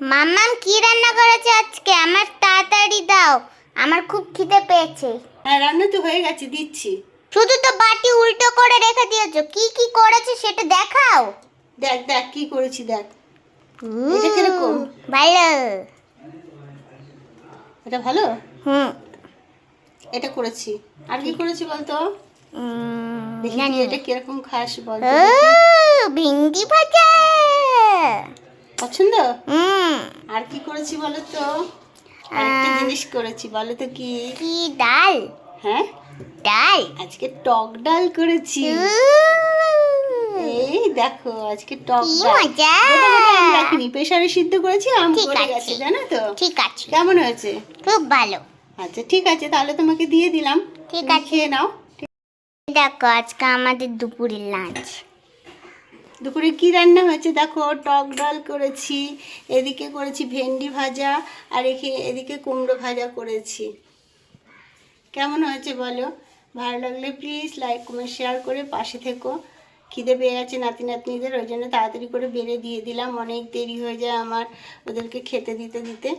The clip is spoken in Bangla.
মাম্মাম কি রান্না করেছে আজকে? আমার তাড়াতাড়ি দাও, আমার খুব খিদে পেয়েছে। হ্যাঁ, রান্না তো হয়ে গেছে, দিচ্ছি। শুধু তো বাটি উল্টো করে রেখে দিয়েছো, কি কি করেছে সেটা দেখাও। দেখ দেখ কি করেছি, দেখ। এটা কিরকম? ভালো। এটা ভালো। হুম। এটা করেছি। আর কি করেছি বলতো? দেখি জানি তুই না। এটা কিরকম খাস বলতো ও, দেখি। ভিন্ডি ভাজা। পছন্দ? হুম। আর কি করেছি বলো তো? আরেকটা জিনিস করেছি, বলো তো কি? কি ডাল? হ্যাঁ, ডাল। আজকে টক ডাল করেছি। এই দেখো, আজকে টক কি ডাল। মজা। গোটা গোটা আম রাখিনি, প্রেসারে সিদ্ধ করেছি, আম ঠিক গলে আছে, গেছে, জানো তো? ঠিক আছে, কেমন হয়েছে? খুব ভালো। আচ্ছা ঠিক আছে, তাহলে তোমাকে দিয়ে দিলাম, ঠিক তুমি আছে। খেয়ে নাও। দেখো আজকে আমাদের দুপুরের লাঞ্চ। দুপুরে কি রান্না হয়েছে দেখো, টক ডাল করেছি, এদিকে করেছি ভেন্ডি ভাজা, আর এদিকে কুমড়ো ভাজা করেছি। কেমন হয়েছে বলো? ভালো লাগলে প্লিজ লাইক কমেন্ট শেয়ার করে পাশে থেকো। খিদে পেয়ে গেছে নাতি নাতনিদের, ওই জন্য তাড়াতাড়ি করে বেড়ে দিয়ে দিলাম, অনেক দেরি হয়ে যায় আমার ওদেরকে খেতে দিতে দিতে।